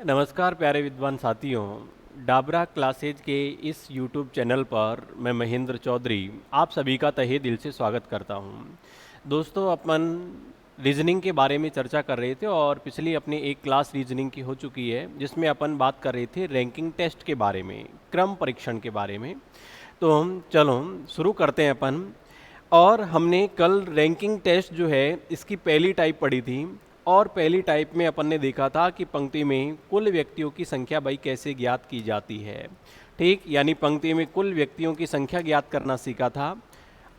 नमस्कार प्यारे विद्वान साथियों। डाबरा क्लासेज के इस YouTube चैनल पर मैं महेंद्र चौधरी आप सभी का तहे दिल से स्वागत करता हूं। दोस्तों, अपन रीजनिंग के बारे में चर्चा कर रहे थे और पिछली अपनी एक क्लास रीजनिंग की हो चुकी है जिसमें अपन बात कर रहे थे रैंकिंग टेस्ट के बारे में, क्रम परीक्षण के बारे में। तो चलो शुरू करते हैं अपन। और हमने कल रैंकिंग टेस्ट जो है इसकी पहली टाइप पढ़ी थी और पहली टाइप में अपन ने देखा था कि पंक्ति में कुल व्यक्तियों की संख्या भाई कैसे ज्ञात की जाती है। ठीक, यानी पंक्ति में कुल व्यक्तियों की संख्या ज्ञात करना सीखा था।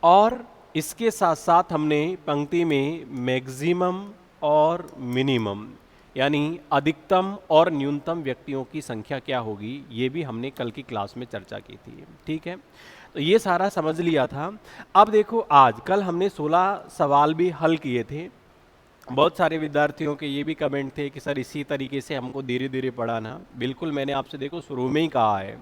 और इसके साथ साथ हमने पंक्ति में मैक्सिमम और मिनिमम यानी अधिकतम और न्यूनतम व्यक्तियों की संख्या क्या होगी ये भी हमने कल की क्लास में चर्चा की थी। ठीक है, तो ये सारा समझ लिया था। अब देखो, आज कल हमने 16 सवाल भी हल किए थे। बहुत सारे विद्यार्थियों के ये भी कमेंट थे कि सर इसी तरीके से हमको धीरे धीरे पढ़ाना। बिल्कुल, मैंने आपसे देखो शुरू में ही कहा है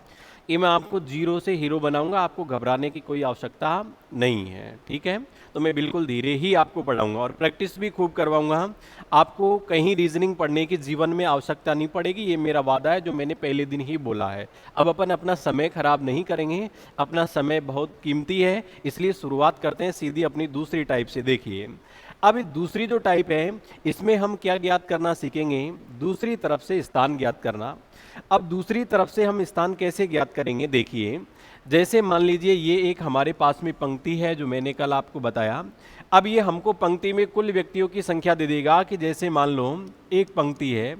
कि मैं आपको जीरो से हीरो बनाऊंगा, आपको घबराने की कोई आवश्यकता नहीं है। ठीक है, तो मैं बिल्कुल धीरे ही आपको पढ़ाऊंगा और प्रैक्टिस भी खूब करवाऊंगा। आपको कहीं रीजनिंग पढ़ने की जीवन में आवश्यकता नहीं पड़ेगी, ये मेरा वादा है जो मैंने पहले दिन ही बोला है। अब अपन अपना समय खराब नहीं करेंगे, अपना समय बहुत कीमती है, इसलिए शुरुआत करते हैं सीधी अपनी दूसरी टाइप से। देखिए, अब दूसरी जो टाइप है इसमें हम क्या ज्ञात करना सीखेंगे, दूसरी तरफ से स्थान ज्ञात करना। अब दूसरी तरफ से हम स्थान कैसे ज्ञात करेंगे, देखिए जैसे मान लीजिए ये एक हमारे पास में पंक्ति है जो मैंने कल आपको बताया। अब ये हमको पंक्ति में कुल व्यक्तियों की संख्या दे देगा कि जैसे मान लो एक पंक्ति है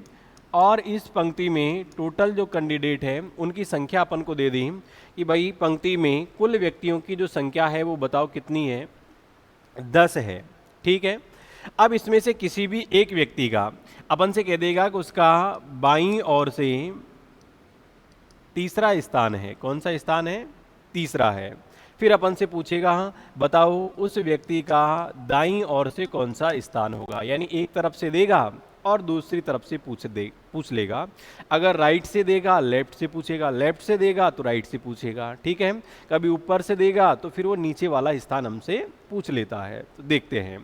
और इस पंक्ति में टोटल जो कैंडिडेट है उनकी संख्या अपन को दे दी कि भाई पंक्ति में कुल व्यक्तियों की जो संख्या है वो बताओ कितनी है, 10 है। ठीक है, अब इसमें से किसी भी एक व्यक्ति का अपन से कह देगा कि उसका बाईं ओर से तीसरा स्थान है। कौन सा स्थान है? तीसरा है। फिर अपन से पूछेगा बताओ उस व्यक्ति का दाईं ओर से कौन सा स्थान होगा, यानी एक तरफ से देगा और दूसरी तरफ से पूछ लेगा। अगर राइट से देगा लेफ्ट से पूछेगा, लेफ्ट से देगा तो राइट से पूछेगा। ठीक है, कभी ऊपर से देगा तो फिर वो नीचे वाला स्थान हमसे पूछ लेता है। तो देखते हैं।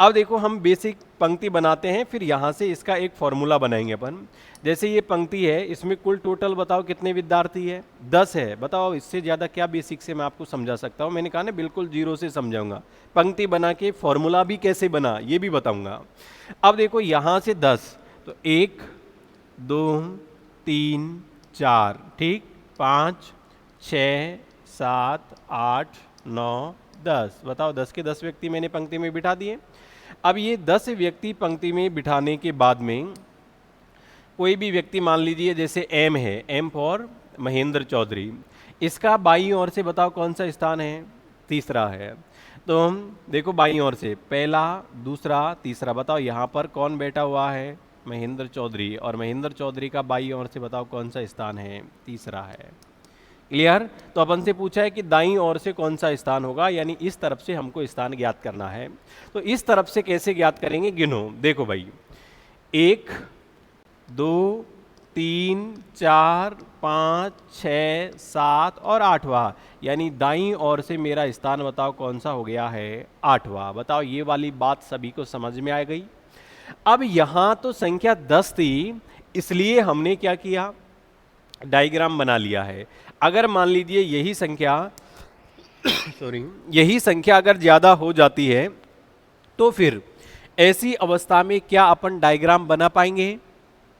अब देखो, हम बेसिक पंक्ति बनाते हैं, फिर यहाँ से इसका एक फॉर्मूला बनाएंगे अपन। जैसे ये पंक्ति है, इसमें कुल टोटल बताओ कितने विद्यार्थी है, 10 है। बताओ इससे ज़्यादा क्या बेसिक से मैं आपको समझा सकता हूँ। मैंने कहा ना बिल्कुल जीरो से समझाऊंगा, पंक्ति बना के फॉर्मूला भी कैसे बना ये भी बताऊंगा। अब देखो यहाँ से 10, तो 1 2 3 4, ठीक, 5 6 7 8 9 10। बताओ 10 के 10 व्यक्ति मैंने पंक्ति में बिठा दिए। अब ये 10 व्यक्ति पंक्ति में बिठाने के बाद में कोई भी व्यक्ति मान लीजिए जैसे एम है, एम फॉर महेंद्र चौधरी, इसका बाईं ओर से बताओ कौन सा स्थान है, तीसरा है। तो हम देखो बाईं ओर से पहला, दूसरा, तीसरा, बताओ यहाँ पर कौन बैठा हुआ है, महेंद्र चौधरी, और महेंद्र चौधरी का बाईं ओर से बताओ कौन सा स्थान है, तीसरा है। क्लियर? तो अपन से पूछा है कि दाईं ओर से कौन सा स्थान होगा, यानी इस तरफ से हमको स्थान ज्ञात करना है। तो इस तरफ से कैसे ज्ञात करेंगे, गिनो। देखो भाई, 1 2 3 4 5 6 7 और 8वां, यानी दाईं ओर से मेरा स्थान बताओ कौन सा हो गया है, 8वां। बताओ ये वाली बात सभी को समझ में आ गई। अब यहां तो संख्या 10 थी, इसलिए हमने क्या किया, डायग्राम बना लिया है। अगर मान लीजिए यही संख्या सॉरी यही संख्या अगर ज्यादा हो जाती है तो फिर ऐसी अवस्था में क्या अपन डायग्राम बना पाएंगे?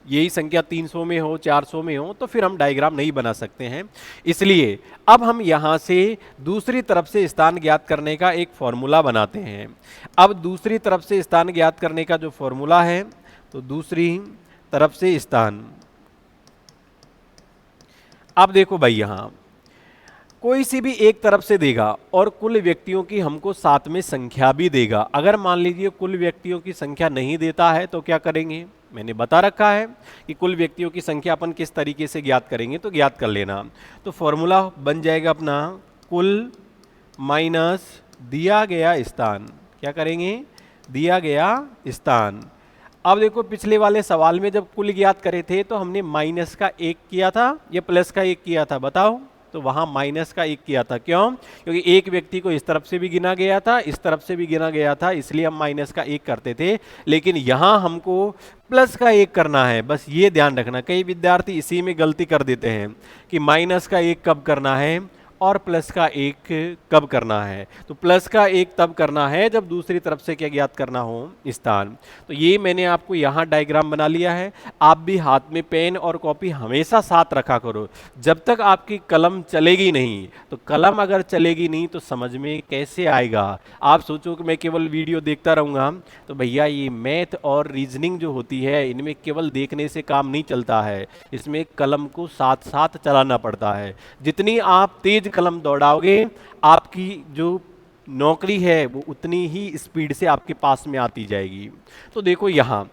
यही संख्या 300 में हो, 400 में हो, तो फिर हम डायग्राम नहीं बना सकते हैं। इसलिए अब हम यहां से दूसरी तरफ से स्थान ज्ञात करने का एक फॉर्मूला बनाते हैं। अब दूसरी तरफ से स्थान ज्ञात करने का जो फॉर्मूला है, तो दूसरी तरफ से स्थान, अब देखो भाई यहां कोई सी भी एक तरफ से देगा और कुल व्यक्तियों की हमको साथ में संख्या भी देगा। अगर मान लीजिए कुल व्यक्तियों की संख्या नहीं देता है तो क्या करेंगे, मैंने बता रखा है कि कुल व्यक्तियों की संख्या अपन किस तरीके से ज्ञात करेंगे, तो ज्ञात कर लेना। तो फॉर्मूला बन जाएगा अपना कुल माइनस दिया गया स्थान। क्या करेंगे, दिया गया स्थान। अब देखो पिछले वाले सवाल में जब कुल ज्ञात करे थे तो हमने माइनस का 1 किया था या प्लस का 1 किया था, बताओ? तो वहां माइनस का 1 किया था। क्यों? क्योंकि एक व्यक्ति को इस तरफ से भी गिना गया था, इस तरफ से भी गिना गया था, इसलिए हम माइनस का 1 करते थे। लेकिन यहां हमको प्लस का 1 करना है, बस ये ध्यान रखना। कई विद्यार्थी इसी में गलती कर देते हैं कि माइनस का 1 कब करना है और प्लस का 1 कब करना है। तो प्लस का 1 तब करना है जब दूसरी तरफ से क्या ज्ञात करना हो, स्थान। तो ये मैंने आपको यहाँ डायग्राम बना लिया है। आप भी हाथ में पेन और कॉपी हमेशा साथ रखा करो। जब तक आपकी कलम चलेगी नहीं, तो कलम अगर चलेगी नहीं तो समझ में कैसे आएगा। आप सोचो कि मैं केवल वीडियो देखता रहूँगा, तो भैया ये मैथ और रीजनिंग जो होती है इनमें केवल देखने से काम नहीं चलता है, इसमें कलम को साथ साथ चलाना पड़ता है। जितनी आप तेज कलम दौड़ाओगे, आपकी जो नौकरी है वो उतनी ही स्पीड से आपके पास में आती जाएगी। तो देखो यहाँ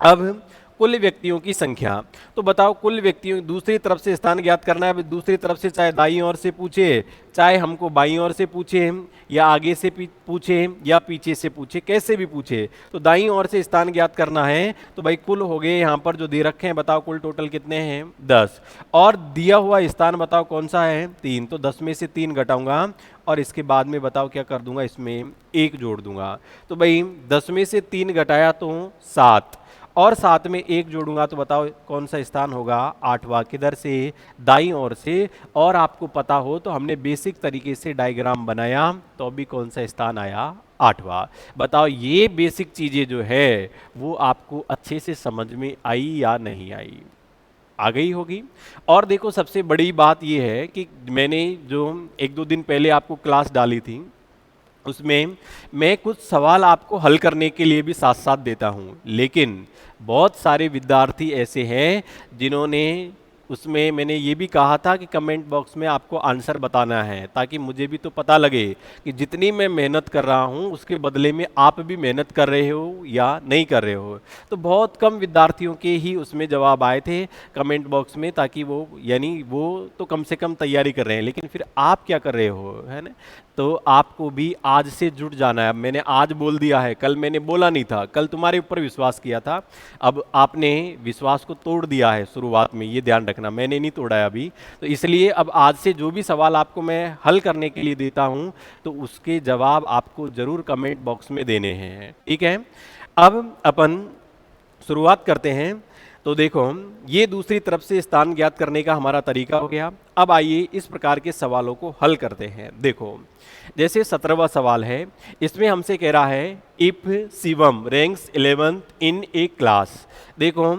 अब कुल व्यक्तियों की संख्या, तो बताओ कुल व्यक्तियों, दूसरी तरफ से स्थान ज्ञात करना है। अब दूसरी तरफ से चाहे दाईं ओर से पूछे, चाहे हमको बाईं ओर से पूछे, या आगे से पूछे, या पीछे से पूछे, कैसे भी पूछे, तो दाईं ओर से स्थान ज्ञात करना है। तो भाई कुल हो गए यहाँ पर जो दे रखे हैं, बताओ कुल टोटल कितने हैं, 10। और दिया हुआ स्थान बताओ कौन सा है, 3। तो 10 में से 3 घटाऊंगा और इसके बाद में बताओ क्या कर दूंगा, इसमें 1 जोड़ दूंगा। तो भाई 10 में से 3 घटाया तो 7, और 7 में 1 जोड़ूंगा तो बताओ कौन सा स्थान होगा, 8वां। किधर से, दाईं ओर से। और आपको पता हो तो हमने बेसिक तरीके से डायग्राम बनाया तो अभी कौन सा स्थान आया, 8वां। बताओ ये बेसिक चीजें जो है वो आपको अच्छे से समझ में आई या नहीं आई, आ गई होगी। और देखो सबसे बड़ी बात यह है कि मैंने जो 1-2 दिन पहले आपको क्लास डाली थी, उसमें मैं कुछ सवाल आपको हल करने के लिए भी साथ साथ देता हूं, लेकिन बहुत सारे विद्यार्थी ऐसे हैं जिन्होंने, उसमें मैंने ये भी कहा था कि कमेंट बॉक्स में आपको आंसर बताना है, ताकि मुझे भी तो पता लगे कि जितनी मैं मेहनत कर रहा हूँ उसके बदले में आप भी मेहनत कर रहे हो या नहीं कर रहे हो। तो बहुत कम विद्यार्थियों के ही उसमें जवाब आए थे कमेंट बॉक्स में, ताकि वो, यानी वो तो कम से कम तैयारी कर रहे हैं, लेकिन फिर आप क्या कर रहे हो, है ना। तो आपको भी आज से जुट जाना है। मैंने आज बोल दिया है, कल मैंने बोला नहीं था, कल तुम्हारे ऊपर विश्वास किया था, अब आपने विश्वास को तोड़ दिया है शुरुआत में, ये ध्यान रखना, मैंने नहीं तोड़ा है अभी। तो इसलिए अब आज से जो भी सवाल आपको मैं हल करने के लिए देता हूं, तो उसके जवाब आपको जरूर कमेंट बॉक्स में देने हैं, ठीक है। अब अपन शुरुआत करते हैं। तो देखो ये दूसरी तरफ से स्थान ज्ञात करने का हमारा तरीका हो गया। अब आइए इस प्रकार के सवालों को हल करते हैं। देखो जैसे 17वां सवाल है, इसमें हमसे कह रहा है if Shivam ranks 11th in A class. देखो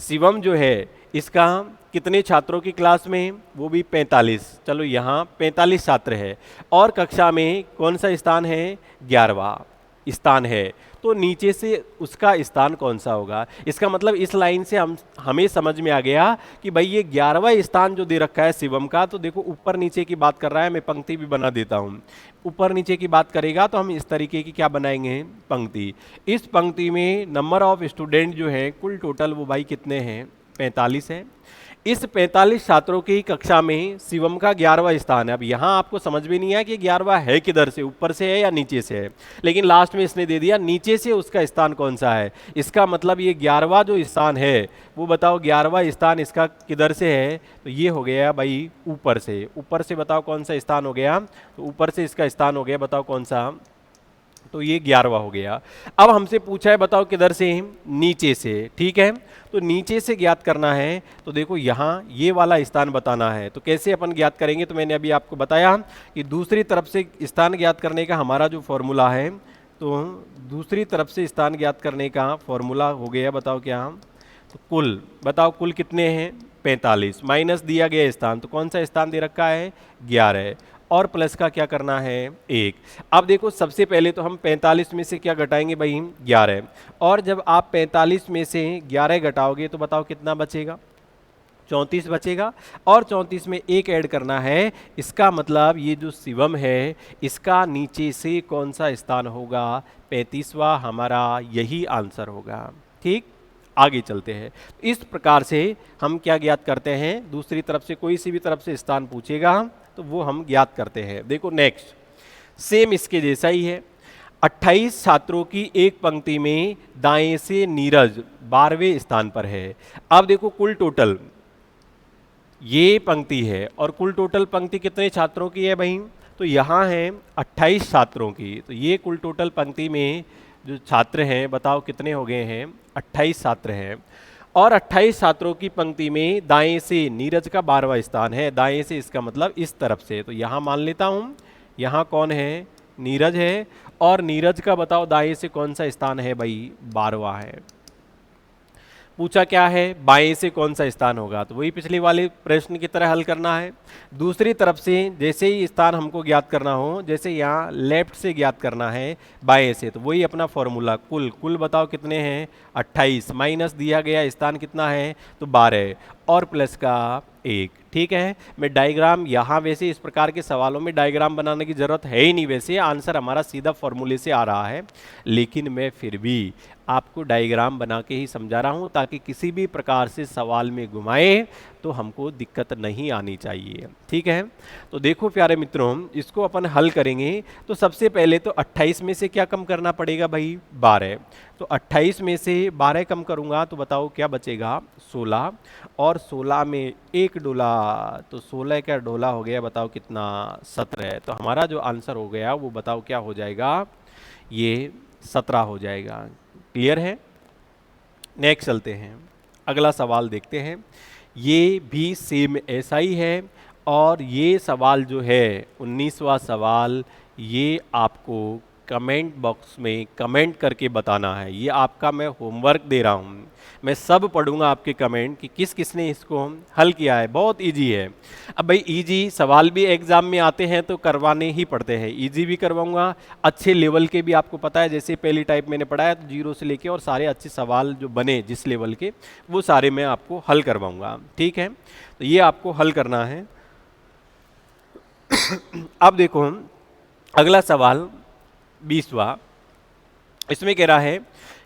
शिवम जो है इसका कितने छात्रों की क्लास में, वो भी 45। चलो यहाँ 45 छात्र है, और कक्षा में कौन सा स्थान है, 11वां स्थान है। तो नीचे से उसका स्थान कौन सा होगा। इसका मतलब इस लाइन से हमें समझ में आ गया कि भाई ये 11वां स्थान जो दे रखा है शिवम का, तो देखो ऊपर नीचे की बात कर रहा है, मैं पंक्ति भी बना देता हूँ। ऊपर नीचे की बात करेगा तो हम इस तरीके की क्या बनाएंगे, पंक्ति। इस पंक्ति में नंबर ऑफ स्टूडेंट जो है कुल टोटल वो भाई कितने हैं, 45 है। इस 45 छात्रों की कक्षा में शिवम का 11वां स्थान है। अब यहाँ आपको समझ में नहीं आया कि 11वां है किधर से, ऊपर से है या नीचे से है, लेकिन लास्ट में इसने दे दिया नीचे से उसका स्थान कौन सा है। इसका मतलब ये 11वां जो स्थान है वो बताओ 11वां स्थान इसका किधर से है, तो ये हो गया भाई ऊपर से। ऊपर से बताओ कौन सा स्थान हो गया, तो ऊपर से इसका स्थान हो गया, बताओ कौन सा, तो ये 11वां हो गया। अब हमसे पूछा है बताओ किधर से, नीचे से, ठीक है। तो नीचे से ज्ञात करना है, तो देखो यहाँ ये वाला स्थान बताना है। तो कैसे अपन ज्ञात करेंगे, तो मैंने अभी आपको बताया कि दूसरी तरफ से स्थान ज्ञात करने का हमारा जो फॉर्मूला है, तो दूसरी तरफ से स्थान ज्ञात करने का फॉर्मूला हो गया, बताओ क्या, तो कुल, बताओ कुल कितने हैं, 45 माइनस दिया गया स्थान, तो कौन सा स्थान दे रखा है, 11, और प्लस का क्या करना है, 1। अब देखो सबसे पहले तो हम 45 में से क्या घटाएंगे भाई, 11, और जब आप 45 में से 11 घटाओगे तो बताओ कितना बचेगा, 34 बचेगा। और 34 में 1 ऐड करना है, इसका मतलब ये जो शिवम है इसका नीचे से कौन सा स्थान होगा, 35वां हमारा यही आंसर होगा, ठीक। आगे चलते हैं। इस प्रकार से हम क्या ज्ञात करते हैं, दूसरी तरफ से कोई सी भी तरफ से स्थान पूछेगा तो वो हम ज्ञात करते हैं। देखो नेक्स्ट सेम इसके जैसा ही है। 28 छात्रों की एक पंक्ति में दाएं से नीरज 12वें स्थान पर है। अब देखो कुल टोटल ये पंक्ति है और कुल टोटल पंक्ति कितने छात्रों की है भाई? तो यहाँ है 28 छात्रों की। तो ये कुल टोटल पंक्ति में जो छात्र हैं बताओ कितने हो गए हैं? 28 छात्र हैं। और 28 छात्रों की पंक्ति में दाएं से नीरज का 12वां स्थान है। दाएं से इसका मतलब इस तरफ से। तो यहाँ मान लेता हूँ यहाँ कौन है? नीरज है। और नीरज का बताओ दाएं से कौन सा स्थान है भाई? 12वां है। पूछा क्या है? बाएं से कौन सा स्थान होगा? तो वही पिछले वाले प्रश्न की तरह हल करना है। दूसरी तरफ से जैसे ही स्थान हमको ज्ञात करना हो, जैसे यहाँ लेफ्ट से ज्ञात करना है बाएं से, तो वही अपना फॉर्मूला कुल कुल बताओ कितने हैं? 28 माइनस दिया गया स्थान कितना है? तो 12 और प्लस का 1। ठीक है, मैं डायग्राम यहाँ वैसे इस प्रकार के सवालों में डायग्राम बनाने की जरूरत है ही नहीं, वैसे आंसर हमारा सीधा फॉर्मूले से आ रहा है, लेकिन मैं फिर भी आपको डायग्राम बना के ही समझा रहा हूँ ताकि किसी भी प्रकार से सवाल में घुमाए तो हमको दिक्कत नहीं आनी चाहिए। ठीक है, तो देखो प्यारे मित्रों, इसको अपन हल करेंगे। तो सबसे पहले तो 28 में से क्या कम करना पड़ेगा भाई? 12। तो 28 में से 12 कम करूंगा तो बताओ क्या बचेगा? 16। और 16 में एक डोला, तो 16 का डोला हो गया बताओ कितना? 17। तो हमारा जो आंसर हो गया वो बताओ क्या हो जाएगा? ये 17 हो जाएगा। क्लियर है? नेक्स्ट चलते हैं, अगला सवाल देखते हैं। ये भी सेम ऐसा ही है और ये सवाल जो है 19वां सवाल, ये आपको कमेंट बॉक्स में कमेंट करके बताना है। ये आपका मैं होमवर्क दे रहा हूँ, मैं सब पढ़ूंगा आपके कमेंट कि किस किसने इसको हल किया है। बहुत इजी है। अब भाई इजी सवाल भी एग्जाम में आते हैं तो करवाने ही पड़ते हैं, इजी भी करवाऊंगा, अच्छे लेवल के भी। आपको पता है जैसे पहली टाइप मैंने पढ़ाया तो 0 से लेके और सारे अच्छे सवाल जो बने जिस लेवल के, वो सारे मैं आपको हल करवाऊंगा। ठीक है, तो ये आपको हल करना है। अब देखो अगला सवाल 20वां, इसमें कह रहा है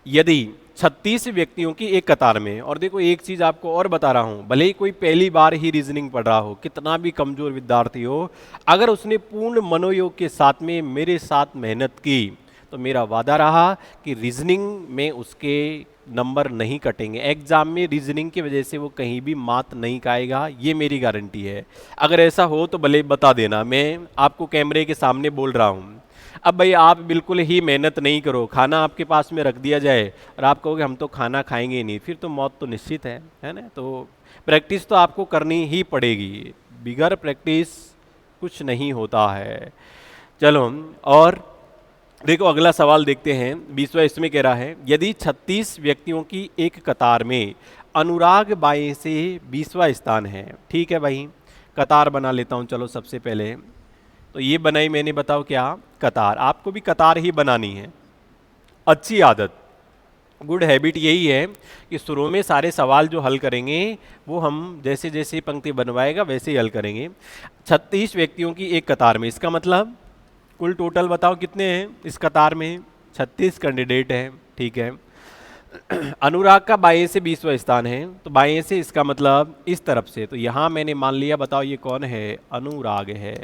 यदि 36 व्यक्तियों की एक कतार में, और देखो एक चीज आपको और बता रहा हूं, भले ही कोई पहली बार ही रीजनिंग पढ़ रहा हो, कितना भी कमजोर विद्यार्थी हो, अगर उसने पूर्ण मनोयोग के साथ में मेरे साथ मेहनत की तो मेरा वादा रहा कि रीजनिंग में उसके नंबर नहीं कटेंगे। एग्जाम में रीजनिंग की वजह से वो कहीं भी मात नहीं खाएगा, ये मेरी गारंटी है। अगर ऐसा हो तो भले बता देना, मैं आपको कैमरे के सामने बोल रहा हूँ। अब भाई आप बिल्कुल ही मेहनत नहीं करो, खाना आपके पास में रख दिया जाए और आप कहोगे हम तो खाना खाएंगे ही नहीं, फिर तो मौत तो निश्चित है ना। तो प्रैक्टिस तो आपको करनी ही पड़ेगी, बिगर प्रैक्टिस कुछ नहीं होता है। चलो और देखो अगला सवाल देखते हैं 20वां। इसमें कह रहा है यदि 36 व्यक्तियों की एक कतार में अनुराग बाएं से 20वां स्थान है। ठीक है भाई, कतार बना लेता हूं। चलो सबसे पहले तो ये बनाई मैंने, बताओ क्या? कतार। आपको भी कतार ही बनानी है, अच्छी आदत, गुड हैबिट यही है कि शुरू में सारे सवाल जो हल करेंगे वो हम जैसे जैसे पंक्ति बनवाएगा वैसे ही हल करेंगे। 36 व्यक्तियों की एक कतार में, इसका मतलब कुल टोटल बताओ कितने हैं इस कतार में? 36 कैंडिडेट हैं। ठीक है, अनुराग का बाएं से 20वां स्थान है, तो बाएं से इसका मतलब इस तरफ से, तो यहां मैंने मान लिया, बताओ ये कौन है? अनुराग है।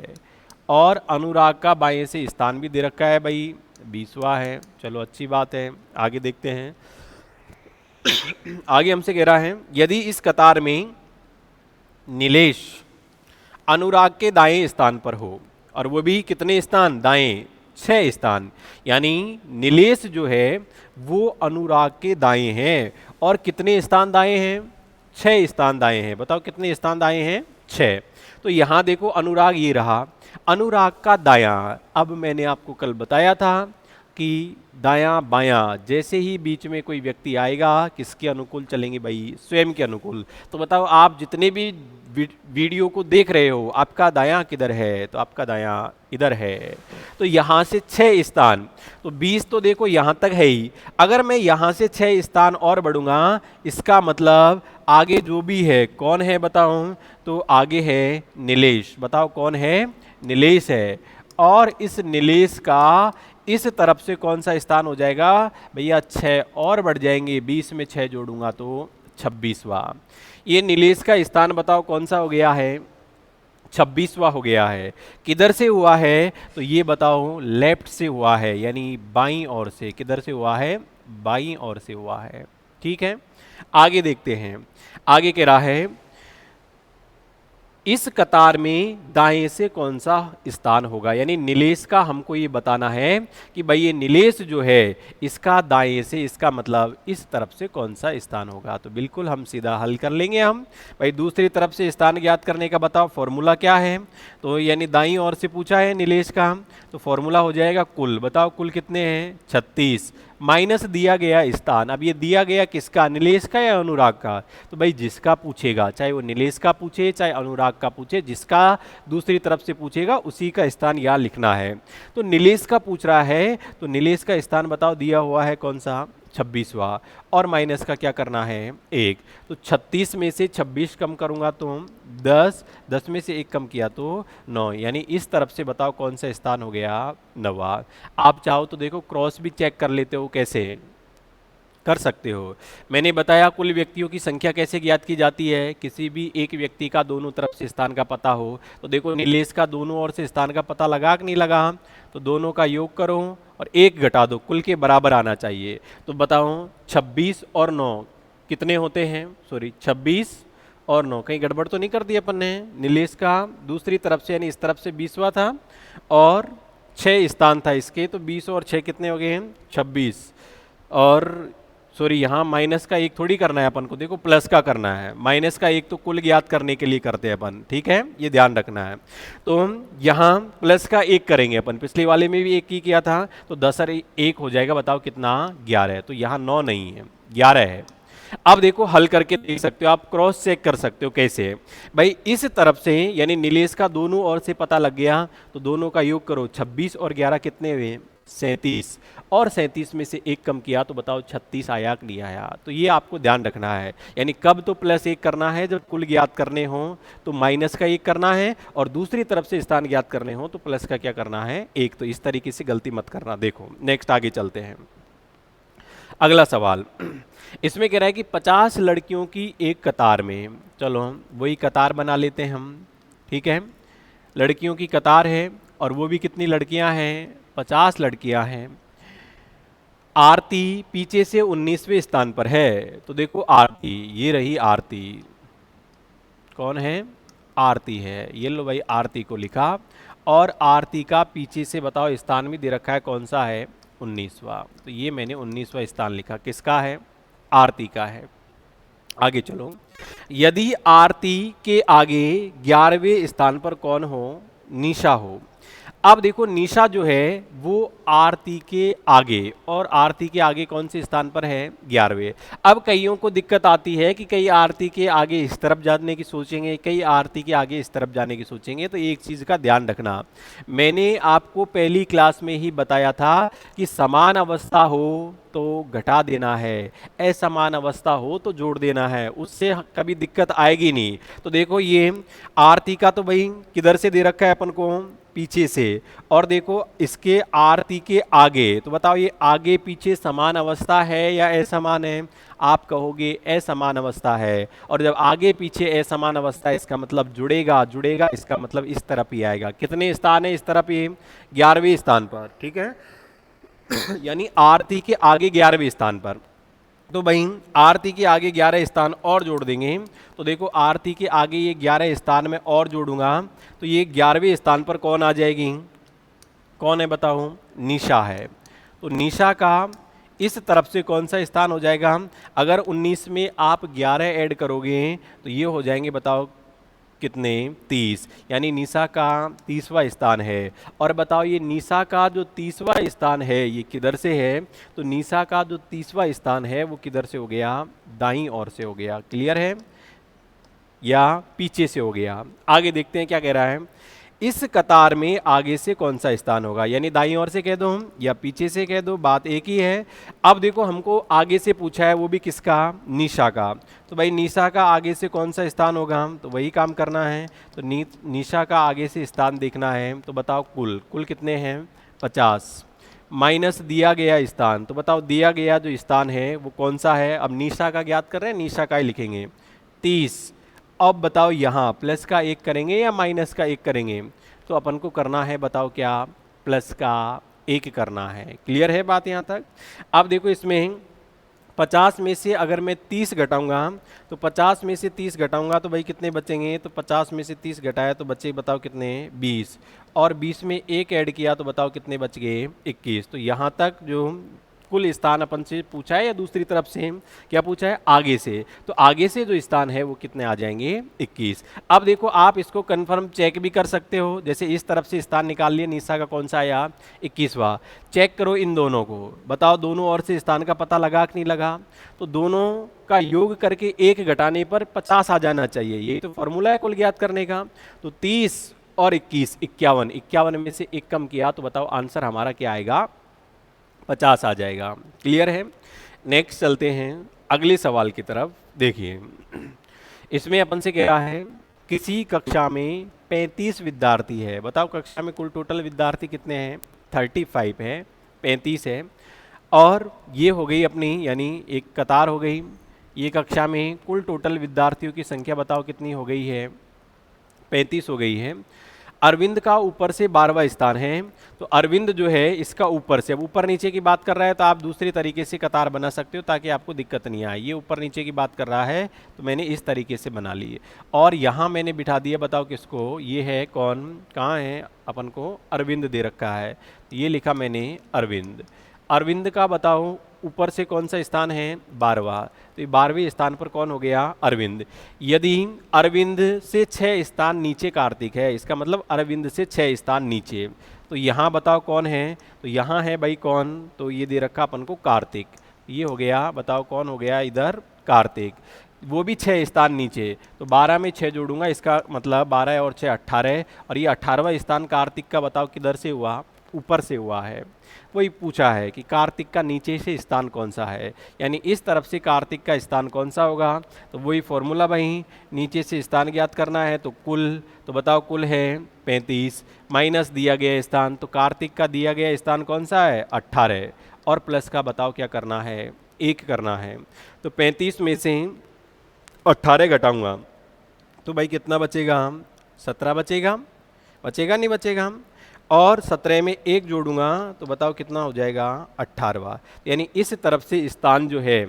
और अनुराग का बाएं से स्थान भी दे रखा है भाई, 20वां है। चलो अच्छी बात है, आगे देखते हैं। आगे हमसे कह रहा है यदि इस कतार में नीलेश अनुराग के दाएं स्थान पर हो, और वो भी कितने स्थान? दाएं, 6 स्थान। यानी नीलेश जो है वो अनुराग के दाएं हैं, और कितने स्थान दाएं हैं? 6 स्थान दाएं हैं। बताओ कितने स्थान दाएं हैं? 6। तो यहां देखो अनुराग ये रहा, अनुराग का दायां। अब मैंने आपको कल बताया था कि दायां बायां जैसे ही बीच में कोई व्यक्ति आएगा किसके अनुकूल चलेंगे भाई? स्वयं के अनुकूल। तो बताओ आप जितने भी वीडियो को देख रहे हो, आपका दायां किधर है? तो आपका दायां इधर है। तो यहां से 6 स्थान, तो 20 तो देखो यहां तक है ही। अगर मैं यहां से 6 स्थान और बढ़ूंगा, इसका मतलब आगे जो भी है कौन है बताओ? तो आगे है नीलेश। बताओ कौन है? नीलेश है। और इस नीलेश का इस तरफ से कौन सा स्थान हो जाएगा भैया? 6 और बढ़ जाएंगे, 20 में 6 जोड़ूंगा तो 26वां। ये नीलेश का स्थान बताओ कौन सा हो गया है? 26वां हो गया है। किधर से हुआ है? तो ये बताओ लेफ्ट से हुआ है, यानी बाईं ओर से। किधर से हुआ है? बाईं ओर से हुआ है। ठीक है, आगे देखते हैं। आगे कह रहा है इस कतार में दाएं से कौन सा स्थान होगा, यानी नीलेश का हमको ये बताना है कि भाई ये नीलेश जो है इसका दाएं से, इसका मतलब इस तरफ से कौन सा स्थान होगा। तो बिल्कुल हम सीधा हल कर लेंगे हम। भाई दूसरी तरफ से स्थान ज्ञात करने का बताओ फॉर्मूला क्या है, तो यानी दाईं ओर से पूछा है नीलेश का, तो फॉर्मूला हो जाएगा कुल। बताओ कुल कितने हैं 36 माइनस दिया गया स्थान। अब ये दिया गया किसका, नीलेश का या अनुराग का, तो भाई जिसका पूछेगा, चाहे वो नीलेश का पूछे चाहे अनुराग का पूछे, जिसका दूसरी तरफ से पूछेगा उसी का स्थान यहाँ लिखना है। तो नीलेश का पूछ रहा है तो नीलेश का स्थान बताओ दिया हुआ है कौन सा 26वां, और माइनस का क्या करना है 1। तो 36 में से 26 कम करूंगा तो 10, 10 में से 1 कम किया तो 9, यानी इस तरफ से बताओ कौन सा स्थान हो गया 9वां। आप चाहो तो देखो क्रॉस भी चेक कर लेते हो, कैसे कर सकते हो। मैंने बताया कुल व्यक्तियों की संख्या कैसे ज्ञात की जाती है, किसी भी एक व्यक्ति का दोनों तरफ से स्थान का पता हो। तो देखो नीलेश का दोनों ओर से स्थान का पता लगा कि नहीं लगा, तो दोनों का योग करो और 1 घटा दो, कुल के बराबर आना चाहिए। तो बताओ 26 और 9 कितने होते हैं, सॉरी 26 और 9, कहीं गड़बड़ तो नहीं कर दी अपन ने। नीलेश का दूसरी तरफ से यानी इस तरफ से 20वां था और 6 स्थान था इसके, तो 20 और 6 कितने हो गए हैं 26। और सॉरी यहाँ माइनस का 1 थोड़ी करना है अपन को, देखो प्लस का करना है। माइनस का 1 तो कुल ज्ञात करने के लिए करते हैं अपन, ठीक है, ये ध्यान रखना है। तो यहाँ प्लस का 1 करेंगे अपन, पिछले वाले में भी 1 ही किया था, तो 10 और 1 हो जाएगा, बताओ कितना 11। तो यहाँ 9 नहीं है 11 है। अब देखो हल करके देख सकते हो, आप क्रॉस चेक कर सकते हो कैसे। भाई इस तरफ से यानी नीलेश का दोनों ओर से पता लग गया, तो दोनों का योग करो, 26 और 11 कितने हुए 37, और 37 में से 1 कम किया तो बताओ 36 आया कि नहीं आया। तो ये आपको ध्यान रखना है, यानी कब तो प्लस 1 करना है जब कुल ज्ञात करने हो, तो माइनस का 1 करना है, और दूसरी तरफ से स्थान ज्ञात करने हो तो प्लस का क्या करना है 1। तो इस तरीके से गलती मत करना। देखो नेक्स्ट आगे चलते हैं, अगला सवाल। इसमें कह रहा है कि 50 लड़कियों की एक कतार में, चलो वही कतार बना लेते हैं हम, ठीक है, लड़कियों की कतार है और वो भी कितनी लड़कियां हैं 50 लड़कियां हैं। आरती पीछे से 19वें स्थान पर है। तो देखो आरती, ये रही आरती, कौन है आरती है, ये लो भाई आरती को लिखा, और आरती का पीछे से बताओ स्थान भी दे रखा है कौन सा है 19वां। तो ये मैंने 19वां स्थान लिखा, किसका है आरती का है। आगे चलो, यदि आरती के आगे 11वें स्थान पर कौन हो निशा हो। अब देखो निशा जो है वो आरती के आगे, और आरती के आगे कौन से स्थान पर है 11वें। अब कईयों को दिक्कत आती है कि कई आरती के आगे इस तरफ जाने की सोचेंगे, कई आरती के आगे इस तरफ जाने की सोचेंगे। तो एक चीज़ का ध्यान रखना, मैंने आपको पहली क्लास में ही बताया था कि समान अवस्था हो तो घटा देना है, असमान अवस्था हो तो जोड़ देना है, उससे कभी दिक्कत आएगी नहीं। तो देखो ये आरती का तो भाई किधर से दे रखा है अपन को पीछे से, और देखो इसके आरती के आगे, तो बताओ ये आगे पीछे समान अवस्था है या असमान है। आप कहोगे असमान अवस्था है, और जब आगे पीछे असमान अवस्था है इसका मतलब जुड़ेगा, जुड़ेगा इसका मतलब इस तरफ ही आएगा। कितने स्थान है इस तरफ ही 11वें स्थान पर, ठीक है यानी आरती के आगे 11वें स्थान पर। तो भाई आरती के आगे 11 स्थान और जोड़ देंगे, तो देखो आरती के आगे ये 11 स्थान में और जोड़ूंगा, तो ये 11वें स्थान पर कौन आ जाएगी, कौन है बताओ निशा है। तो निशा का इस तरफ से कौन सा स्थान हो जाएगा, अगर 19 में आप 11 ऐड करोगे तो ये हो जाएंगे बताओ कितने 30, यानी निशा का 30वां स्थान है। और बताओ ये निशा का जो 30वां स्थान है ये किधर से है, तो निशा का जो 30वां स्थान है वो किधर से हो गया दाईं ओर से हो गया। क्लियर है, या पीछे से हो गया। आगे देखते हैं क्या कह रहा है, इस कतार में आगे से कौन सा स्थान होगा, यानी दाईं ओर से कह दो या पीछे से कह दो, बात एक ही है। अब देखो हमको आगे से पूछा है, वो भी किसका निशा का। तो भाई निशा का आगे से कौन सा स्थान होगा, तो वही काम करना है। तो निशा का आगे से स्थान देखना है, तो बताओ कुल कुल कितने हैं 50 माइनस दिया गया स्थान। तो बताओ दिया गया जो स्थान है वो कौन सा है, अब निशा का ज्ञात कर रहे हैं, निशा का ही लिखेंगे 30। अब बताओ यहाँ प्लस का 1 करेंगे या माइनस का 1 करेंगे, तो अपन को करना है बताओ क्या प्लस का 1 करना है। क्लियर है बात यहाँ तक। अब देखो इसमें 50 में से अगर मैं 30 घटाऊंगा तो 50 में से 30 घटाऊंगा तो भाई कितने बचेंगे, तो 50 में से 30 घटाया तो बचे बताओ कितने, 20, और 20 में एक ऐड किया तो बताओ कितने बच गए, 21। तो यहाँ तक जो कुल स्थान अपन से पूछा है या दूसरी तरफ से क्या पूछा है, आगे से, तो आगे से जो स्थान है वो कितने आ जाएंगे, 21। अब देखो आप इसको कंफर्म चेक भी कर सकते हो, जैसे इस तरफ से स्थान निकाल लिया, निशा का कौन सा आया, 21वां। चेक करो इन दोनों को, बताओ दोनों ओर से स्थान का पता लगा कि नहीं लगा, तो दोनों का योग करके एक घटाने पर 50 आ जाना चाहिए, यही तो फॉर्मूला है कुल ज्ञात करने का। तो 30 और 21 51, 51 में से एक कम किया तो बताओ आंसर हमारा क्या आएगा, 50 आ जाएगा। क्लियर है। नेक्स्ट चलते हैं अगले सवाल की तरफ। देखिए इसमें अपन से कह रहा है किसी कक्षा में 35 विद्यार्थी है, बताओ कक्षा में कुल टोटल विद्यार्थी कितने हैं, 35 है, 35 है, और ये हो गई अपनी यानी एक कतार हो गई, ये कक्षा में कुल टोटल विद्यार्थियों की संख्या बताओ कितनी हो गई है, 35 हो गई है। अरविंद का ऊपर से 12वां स्थान है, तो अरविंद जो है इसका ऊपर से, अब ऊपर नीचे की बात कर रहा है तो आप दूसरे तरीके से कतार बना सकते हो ताकि आपको दिक्कत नहीं आए। ये ऊपर नीचे की बात कर रहा है तो मैंने इस तरीके से बना ली, और यहाँ मैंने बिठा दिया बताओ किसको, ये है कौन, कहाँ है अपन को, अरविंद दे रखा है, तो ये लिखा मैंने अरविंद। अरविंद का बताओ ऊपर से कौन सा स्थान है, 12वां, तो ये 12वें स्थान पर कौन हो गया, अरविंद। यदि अरविंद से 6 स्थान नीचे कार्तिक है, इसका मतलब अरविंद से 6 स्थान नीचे, तो यहाँ बताओ कौन है, तो यहाँ है भाई कौन, तो ये दे रखा अपन को कार्तिक, ये हो गया बताओ कौन हो गया इधर, कार्तिक, वो भी 6 स्थान नीचे, तो 12 में 6 जोड़ूंगा, इसका मतलब 12 और 6 18, और ये 18वां स्थान कार्तिक का बताओ किधर से हुआ, ऊपर से हुआ है। वही पूछा है कि कार्तिक का नीचे से स्थान कौन सा है, यानी इस तरफ से कार्तिक का स्थान कौन सा होगा, तो वही फॉर्मूला भाई, नीचे से स्थान ज्ञात करना है तो कुल, तो बताओ कुल है 35 माइनस दिया गया स्थान, तो कार्तिक का दिया गया स्थान कौन सा है, 18, और प्लस का बताओ क्या करना है, 1 करना है। तो 35 में से 18 घटाऊंगा तो भाई कितना बचेगा, 17 बचेगा, बचेगा नहीं बचेगा, और 17 में 1 जोड़ूंगा तो बताओ कितना हो जाएगा, 18वां, यानी इस तरफ से स्थान जो है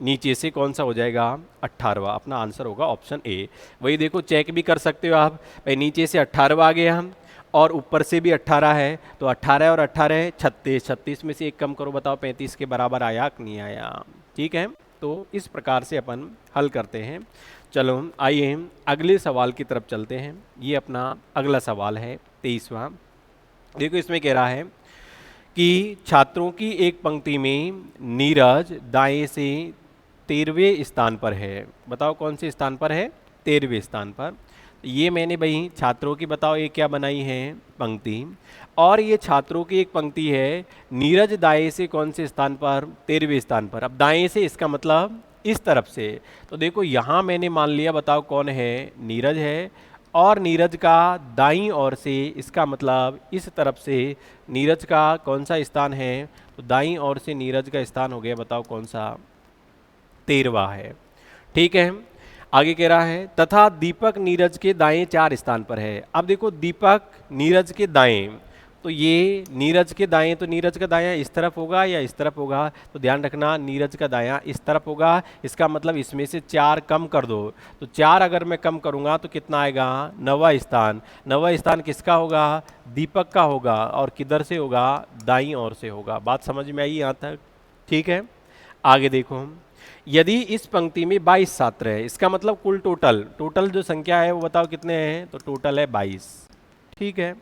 नीचे से कौन सा हो जाएगा, 18वां, अपना आंसर होगा ऑप्शन ए। वही देखो चेक भी कर सकते हो आप, भाई नीचे से 18वां आ गया हम, और ऊपर से भी 18 है, तो 18 और 18 36, 36 में से 1 कम करो बताओ 35 के बराबर आया कि नहीं आया। ठीक है, तो इस प्रकार से अपन हल करते हैं। चलो आइए अगले सवाल की तरफ चलते हैं। ये अपना अगला सवाल है 23वां। देखो इसमें कह रहा है कि छात्रों की एक पंक्ति में नीरज दाएं से 13वें स्थान पर है, बताओ कौन से स्थान पर है, 13वें स्थान पर। ये मैंने भाई छात्रों की बताओ ये क्या बनाई है, पंक्ति, और ये छात्रों की एक पंक्ति है, नीरज दाएं से कौन से स्थान पर, 13वें स्थान पर। अब दाएं से इसका मतलब इस तरफ से, तो देखो यहाँ मैंने मान लिया बताओ कौन है, नीरज है, और नीरज का दाईं ओर से, इसका मतलब इस तरफ से नीरज का कौन सा स्थान है, तो दाईं ओर से नीरज का स्थान हो गया बताओ कौन सा, 13वां है। ठीक है, आगे कह रहा है तथा दीपक नीरज के दाएं 4 स्थान पर है। अब देखो दीपक नीरज के दाएं, तो ये नीरज के दाएं, तो नीरज का दायां इस तरफ होगा या इस तरफ होगा, तो ध्यान रखना नीरज का दायां इस तरफ होगा, इसका मतलब इसमें से 4 कम कर दो, तो 4 अगर मैं कम करूंगा तो कितना आएगा, 9वां स्थान। 9वां स्थान किसका होगा, दीपक का होगा, और किधर से होगा, दाईं ओर से होगा। बात समझ में आई यहाँ तक। ठीक है, आगे देखो, यदि इस पंक्ति में 22 छात्र है, इसका मतलब कुल टोटल जो संख्या है वो बताओ कितने हैं, तो टोटल है 22। ठीक है,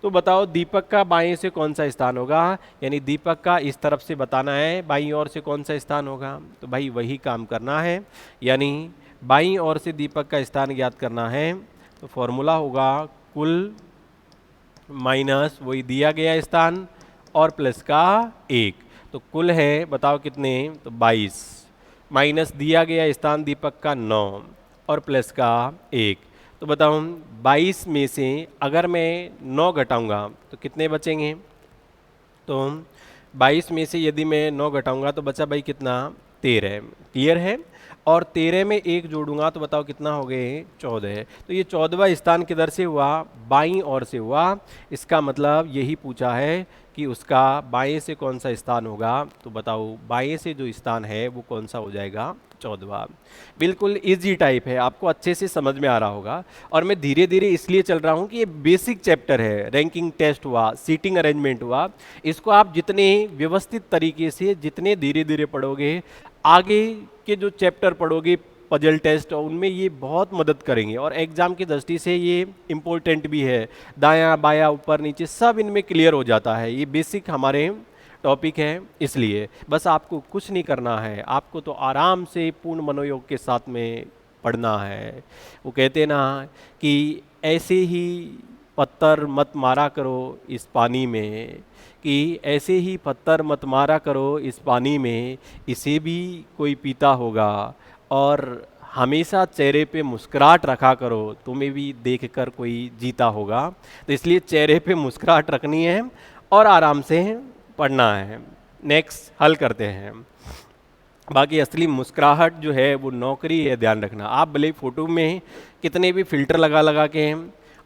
तो बताओ दीपक का बाएं से कौन सा स्थान होगा, यानी दीपक का इस तरफ से बताना है, बाईं ओर से कौन सा स्थान होगा, तो भाई वही काम करना है, यानी बाईं ओर से दीपक का स्थान ज्ञात करना है। तो फॉर्मूला होगा कुल माइनस वही दिया गया स्थान और प्लस का 1, तो कुल है बताओ कितने, तो 22 माइनस दिया गया स्थान दीपक का 9 और प्लस का 1, तो बताओ 22 में से अगर मैं 9 घटाऊंगा तो कितने बचेंगे, तो 22 में से यदि मैं 9 घटाऊंगा तो बचा भाई कितना, 13। क्लियर है, और 13 में 1 जोड़ूंगा तो बताओ कितना हो गए, 14। तो ये 14वां स्थान किधर से हुआ, बाईं ओर से हुआ, इसका मतलब यही पूछा है कि उसका बाएं से कौन सा स्थान होगा, तो बताओ बाएं से जो स्थान है वो कौन सा हो जाएगा, 14वां। बिल्कुल इजी टाइप है, आपको अच्छे से समझ में आ रहा होगा। और मैं धीरे धीरे इसलिए चल रहा हूँ कि ये बेसिक चैप्टर है, रैंकिंग टेस्ट हुआ, सीटिंग अरेंजमेंट हुआ, इसको आप जितने व्यवस्थित तरीके से जितने धीरे धीरे पढ़ोगे, आगे के जो चैप्टर पढ़ोगे, पजल टेस्ट, और उनमें ये बहुत मदद करेंगे। और एग्जाम की दृष्टि से ये इम्पोर्टेंट भी है, दायां बायां ऊपर नीचे सब इनमें क्लियर हो जाता है। ये बेसिक हमारे टॉपिक है, इसलिए बस आपको कुछ नहीं करना है, आपको तो आराम से पूर्ण मनोयोग के साथ में पढ़ना है। वो कहते ना कि ऐसे ही पत्थर मत मारा करो इस पानी में, कि ऐसे ही पत्थर मत मारा करो इस पानी में, इसे भी कोई पीता होगा। और हमेशा चेहरे पे मुस्कुराहट रखा करो, तुम्हें भी देखकर कोई जीता होगा। तो इसलिए चेहरे पे मुस्कुराहट रखनी है और आराम से पढ़ना है। नेक्स्ट हल करते हैं। बाकी असली मुस्कुराहट जो है वो नौकरी है, ध्यान रखना। आप भले फोटो में कितने भी फिल्टर लगा लगा के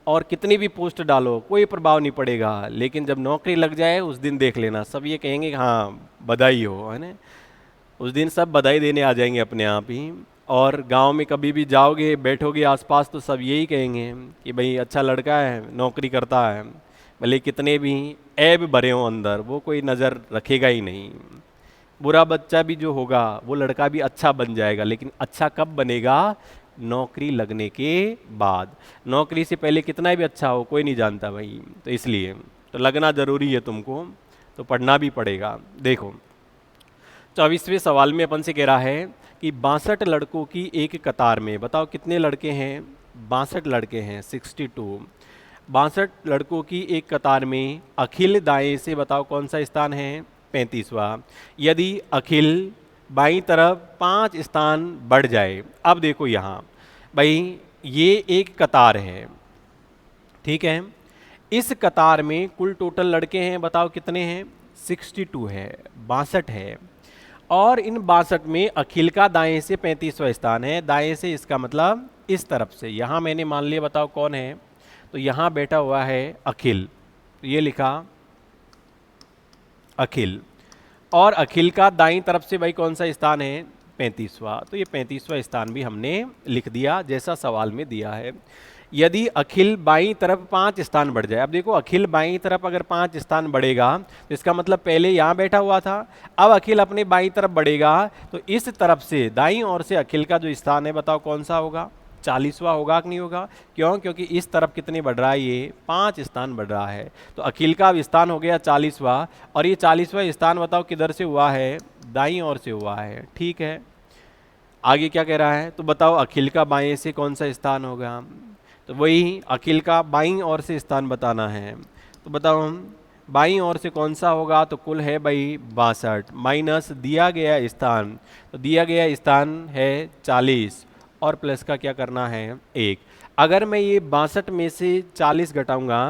और कितनी भी पोस्ट डालो, कोई प्रभाव नहीं पड़ेगा, लेकिन जब नौकरी लग जाए उस दिन देख लेना, सब ये कहेंगे कि हाँ बधाई हो, है ना। उस दिन सब बधाई देने आ जाएंगे अपने आप ही। और गांव में कभी भी जाओगे, बैठोगे आसपास, तो सब यही कहेंगे कि भाई अच्छा लड़का है, नौकरी करता है। भले कितने भी ऐब भरे हों अंदर, वो कोई नज़र रखेगा ही नहीं। बुरा बच्चा भी जो होगा वो लड़का भी अच्छा बन जाएगा, लेकिन अच्छा कब बनेगा, नौकरी लगने के बाद। नौकरी से पहले कितना भी अच्छा हो कोई नहीं जानता भाई। तो इसलिए तो लगना ज़रूरी है तुमको, तो पढ़ना भी पड़ेगा। देखो 24वें सवाल में अपन से कह रहा है कि 62 लड़कों की एक कतार में, बताओ कितने लड़के हैं, 62 लड़के हैं, 62। 62 लड़कों की एक कतार में अखिल दाएं से, बताओ कौन सा स्थान है, 35वां। यदि अखिल बाईं तरफ 5 स्थान बढ़ जाए। अब देखो यहाँ भाई ये एक कतार है, ठीक है। इस कतार में कुल टोटल लड़के हैं, बताओ कितने हैं, 62 है, 62 है। और इन 62 में अखिल का दाएं से 35वां स्थान है। दाएं से इसका मतलब इस तरफ से, यहाँ मैंने मान लिया, बताओ कौन है, तो यहाँ बैठा हुआ है अखिल, तो ये लिखा अखिल। और अखिल का दाईं तरफ से भाई कौन सा स्थान है, 35वां, तो ये 35वां स्थान भी हमने लिख दिया जैसा सवाल में दिया है। यदि अखिल बाईं तरफ 5 स्थान बढ़ जाए। अब देखो अखिल बाईं तरफ अगर 5 स्थान बढ़ेगा तो इसका मतलब पहले यहाँ बैठा हुआ था, अब अखिल अपने बाईं तरफ बढ़ेगा, तो इस तरफ से दाईं ओर से अखिल का जो स्थान है, बताओ कौन सा होगा, 40वां होगा कि नहीं होगा। क्यों, क्योंकि इस तरफ कितने बढ़ रहा है, ये 5 स्थान बढ़ रहा है। तो अखिल का स्थान हो गया 40वां, और ये 40वां स्थान बताओ किधर से हुआ है, दाईं ओर से हुआ है, ठीक है। आगे क्या कह रहा है, तो बताओ अखिल का बाएं से कौन सा स्थान होगा, तो वही अखिल का बाईं ओर से स्थान बताना है। तो बताओ बाईं ओर से कौन सा होगा, तो कुल है भाई 62 माइनस दिया गया स्थान, तो दिया गया स्थान है 40 और प्लस का क्या करना है 1। अगर मैं ये 62 में से 40 घटाऊंगा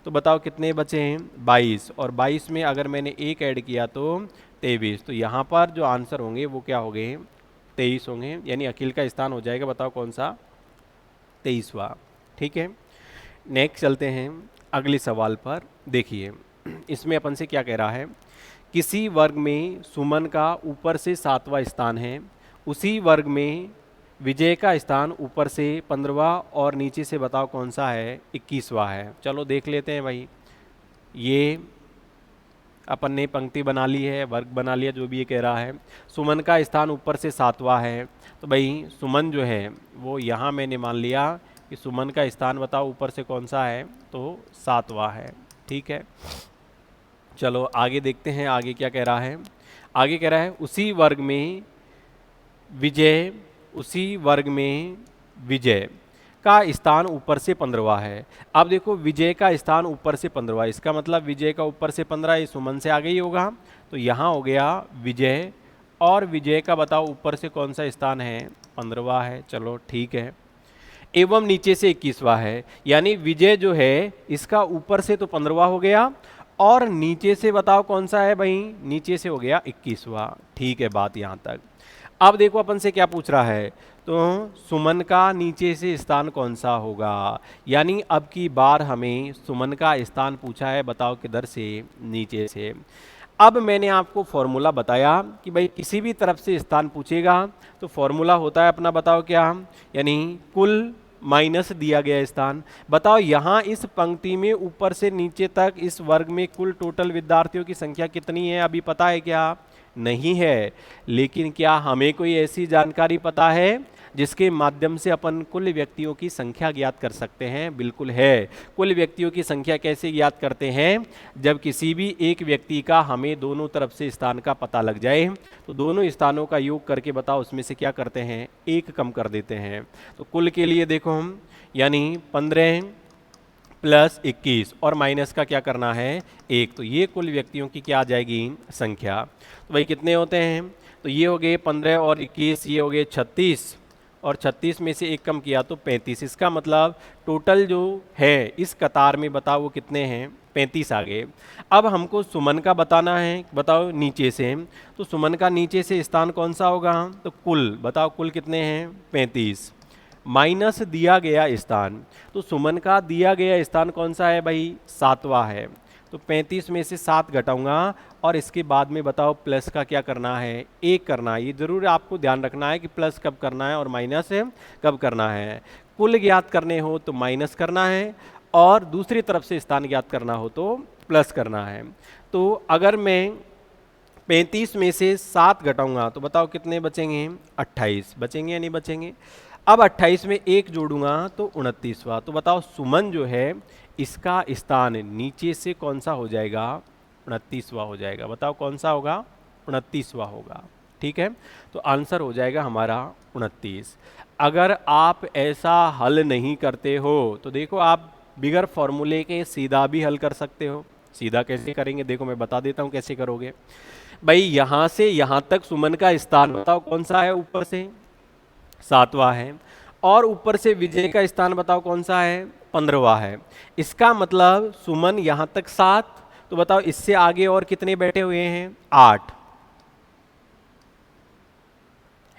तो बताओ कितने बचे हैं, 22, और 22 में अगर मैंने 1 ऐड किया तो 23। तो यहाँ पर जो आंसर होंगे वो क्या हो गए, 23 होंगे, यानी अखिल का स्थान हो जाएगा, बताओ कौन सा, 23वां, ठीक है। नेक्स्ट चलते हैं अगले सवाल पर। देखिए इसमें अपन से क्या कह रहा है, किसी वर्ग में सुमन का ऊपर से 7वां स्थान है, उसी वर्ग में विजय का स्थान ऊपर से 15वां और नीचे से बताओ कौन सा है, 21वां है। चलो देख लेते हैं भाई, ये अपन ने पंक्ति बना ली है, वर्ग बना लिया, जो भी ये कह रहा है। सुमन का स्थान ऊपर से 7वां है, तो भाई सुमन जो है वो यहाँ मैंने मान लिया कि सुमन का स्थान बताओ ऊपर से कौन सा है, तो 7वां है, ठीक है। चलो आगे देखते हैं, आगे क्या कह रहा है। आगे कह रहा है उसी वर्ग में विजय, उसी वर्ग में विजय का स्थान ऊपर से 15वां है। अब देखो विजय का स्थान ऊपर से 15वां, इसका मतलब विजय का ऊपर से 15, ये सुमन से आगे ही होगा, तो यहाँ हो गया विजय, और विजय का बताओ ऊपर से कौन सा स्थान है, 15वां है, चलो ठीक है। एवं नीचे से 21वां है, यानी विजय जो है इसका ऊपर से तो 15वां हो गया, और नीचे से बताओ कौन सा है भाई, नीचे से हो गया 21वां, ठीक है बात यहाँ तक। अब देखो अपन से क्या पूछ रहा है, तो सुमन का नीचे से स्थान कौन सा होगा, यानी अब की बार हमें सुमन का स्थान पूछा है, बताओ किधर से, नीचे से। अब मैंने आपको फॉर्मूला बताया कि भाई किसी भी तरफ से स्थान पूछेगा तो फॉर्मूला होता है अपना, बताओ क्या, यानी कुल माइनस दिया गया स्थान। बताओ यहाँ इस पंक्ति में ऊपर से नीचे तक इस वर्ग में कुल टोटल विद्यार्थियों की संख्या कितनी है, अभी पता है क्या, नहीं है। लेकिन क्या हमें कोई ऐसी जानकारी पता है जिसके माध्यम से अपन कुल व्यक्तियों की संख्या ज्ञात कर सकते हैं? बिल्कुल है। कुल व्यक्तियों की संख्या कैसे ज्ञात करते हैं, जब किसी भी एक व्यक्ति का हमें दोनों तरफ से स्थान का पता लग जाए तो दोनों स्थानों का योग करके बताओ उसमें से क्या करते हैं, एक कम कर देते हैं। तो कुल के लिए देखो हम, यानी 15 प्लस 21 और माइनस का क्या करना है, एक, तो ये कुल व्यक्तियों की क्या आ जाएगी, संख्या। तो भाई कितने होते हैं, तो ये हो गए 15 और 21, ये हो गए 36, और 36 में से एक कम किया तो 35। इसका मतलब टोटल जो है इस कतार में बताओ वो कितने हैं, 35 आ गए। अब हमको सुमन का बताना है, बताओ नीचे से, तो सुमन का नीचे से स्थान कौन सा होगा, तो कुल बताओ कुल कितने हैं, 35 माइनस दिया गया स्थान, तो सुमन का दिया गया स्थान कौन सा है भाई, 7वां है। तो 35 में से 7 घटाऊंगा और इसके बाद में बताओ प्लस का क्या करना है, 1 करना है। ये जरूर आपको ध्यान रखना है कि प्लस कब करना है और माइनस कब करना है। कुल ज्ञात करने हो तो माइनस करना है और दूसरी तरफ से स्थान ज्ञात करना हो तो प्लस करना है। तो अगर मैं 35 में से 7 घटाऊंगा तो बताओ कितने बचेंगे, 28 बचेंगे या नहीं बचेंगे। अब 28 में 1 जोड़ूंगा तो 29वां। तो बताओ सुमन जो है इसका स्थान नीचे से कौन सा हो जाएगा, 29वां हो जाएगा। बताओ कौन सा होगा, 29वां होगा। ठीक है, तो आंसर हो जाएगा हमारा 29। अगर आप ऐसा हल नहीं करते हो तो देखो आप बिगर फॉर्मूले के सीधा भी हल कर सकते हो। सीधा कैसे करेंगे, देखो मैं बता देता हूं कैसे करोगे। भाई यहां से यहां तक सुमन का स्थान बताओ कौन सा है, ऊपर से 7वां है, और ऊपर से विजय का स्थान बताओ कौन सा है, 15वां है। इसका मतलब सुमन यहां तक 7, तो बताओ इससे आगे और कितने बैठे हुए हैं, 8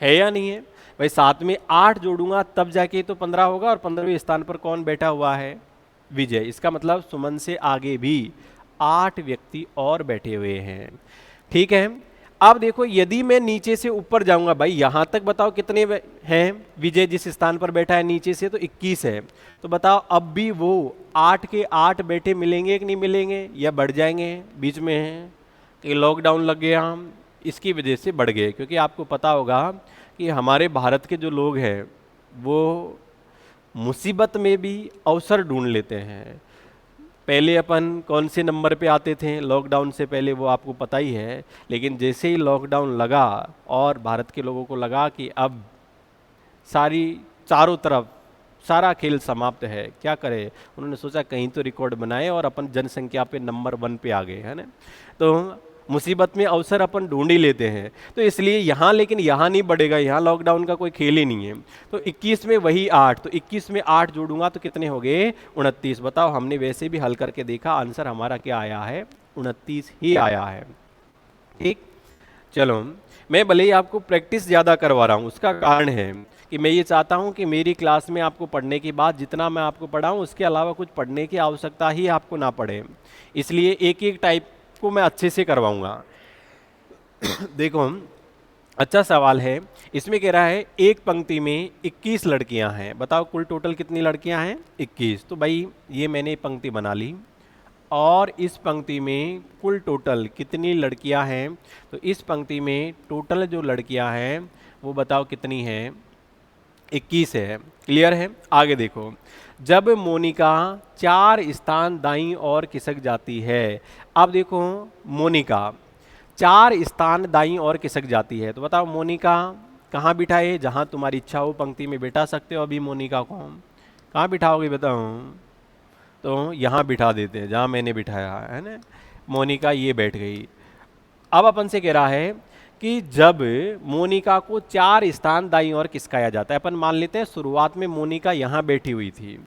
है या नहीं है। भाई 7 में 8 जोड़ूंगा तब जाके तो 15 होगा, और 15वें स्थान पर कौन बैठा हुआ है, विजय। इसका मतलब सुमन से आगे भी 8 व्यक्ति और बैठे हुए हैं। ठीक है, अब देखो यदि मैं नीचे से ऊपर जाऊंगा, भाई यहां तक बताओ कितने हैं, विजय जिस स्थान पर बैठा है नीचे से तो 21 है। तो बताओ अब भी वो 8 के 8 बैठे मिलेंगे कि नहीं मिलेंगे, या बढ़ जाएंगे, बीच में है कि लॉकडाउन लग गया हम इसकी वजह से बढ़ गए। क्योंकि आपको पता होगा कि हमारे भारत के जो लोग हैं वो मुसीबत में भी अवसर ढूंढ लेते हैं। पहले अपन कौन से नंबर पे आते थे लॉकडाउन से पहले, वो आपको पता ही है। लेकिन जैसे ही लॉकडाउन लगा और भारत के लोगों को लगा कि अब सारी चारों तरफ सारा खेल समाप्त है, क्या करें, उन्होंने सोचा कहीं तो रिकॉर्ड बनाए और अपन जनसंख्या पे नंबर 1 पे आ गए, है ना। तो मुसीबत में अवसर अपन ढूंढ ही लेते हैं। तो इसलिए यहाँ, लेकिन यहाँ नहीं बढ़ेगा, यहाँ लॉकडाउन का कोई खेल ही नहीं है। तो 21 में वही 8, तो 21 में 8 जोड़ूंगा तो कितने हो गए, 29। बताओ हमने वैसे भी हल करके देखा, आंसर हमारा क्या आया है, 29 ही आया है। ठीक, चलो मैं भले ही आपको प्रैक्टिस ज़्यादा करवा रहा हूँ, उसका कारण है कि मैं ये चाहता हूँ कि मेरी क्लास में आपको पढ़ने के बाद जितना मैं आपको पढ़ाऊँ उसके अलावा कुछ पढ़ने की आवश्यकता ही आपको ना पड़े। इसलिए एक एक टाइप को मैं अच्छे से करवाऊंगा। देखो अच्छा सवाल है, इसमें कह रहा है एक पंक्ति में 21 लड़कियां हैं, बताओ कुल टोटल कितनी लड़कियां हैं, 21। तो भाई ये मैंने पंक्ति बना ली, और इस पंक्ति में कुल टोटल कितनी लड़कियां हैं, तो इस पंक्ति में टोटल जो लड़कियां हैं वो बताओ कितनी हैं, 21 है। क्लियर है, आगे देखो। जब मोनिका 4 स्थान दाईं ओर खिसक जाती है, अब देखो मोनिका 4 स्थान दाईं ओर खिसक जाती है, तो बताओ मोनिका कहाँ बिठाए, जहाँ तुम्हारी इच्छा हो पंक्ति में बिठा सकते हो। अभी मोनिका को कहाँ बिठाओगे बताओ, तो यहाँ बिठा देते हैं जहाँ मैंने बिठाया है ना। मोनिका ये बैठ गई। अब अपन से कह रहा है कि जब मोनिका को 4 स्थान दाईं ओर खिसकाया जाता है, अपन मान लेते हैं शुरुआत में मोनिका यहाँ बैठी हुई थी,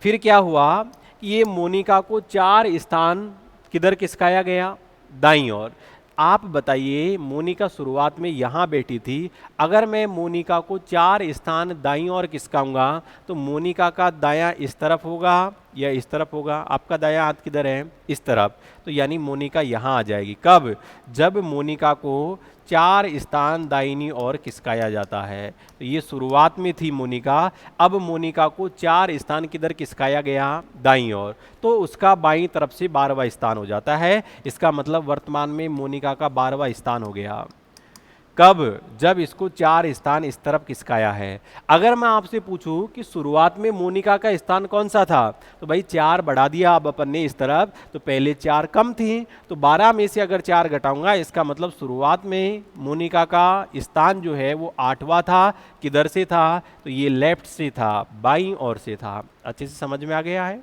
फिर क्या हुआ कि ये मोनिका को 4 स्थान किधर खिसकाया गया, दाईं ओर। आप बताइए, मोनिका शुरुआत में यहाँ बैठी थी, अगर मैं मोनिका को 4 स्थान दाईं ओर खिसकाऊंगा तो मोनिका का दायां इस तरफ होगा या इस तरफ होगा? आपका दायां हाथ किधर है? इस तरफ। तो यानी मोनिका यहाँ आ जाएगी। कब? जब मोनिका को 4 स्थान दाहिनी ओर खिसकाया जाता है। तो ये शुरुआत में थी मोनिका, अब मोनिका को 4 स्थान किधर खिसकाया गया? दाईं ओर, तो उसका बाईं तरफ से 12वां स्थान हो जाता है। इसका मतलब वर्तमान में मोनिका का 12वां स्थान हो गया। कब? जब इसको 4 स्थान इस तरफ खिसकाया है। अगर मैं आपसे पूछूं कि शुरुआत में मोनिका का स्थान कौन सा था, तो भाई 4 बढ़ा दिया अब अपन ने इस तरफ, तो पहले 4 कम थी, तो 12 में से अगर 4 घटाऊंगा, इसका मतलब शुरुआत में मोनिका का स्थान जो है वो 8वां था। किधर से था? तो ये लेफ्ट से था, बाईं ओर से था। अच्छे से समझ में आ गया है?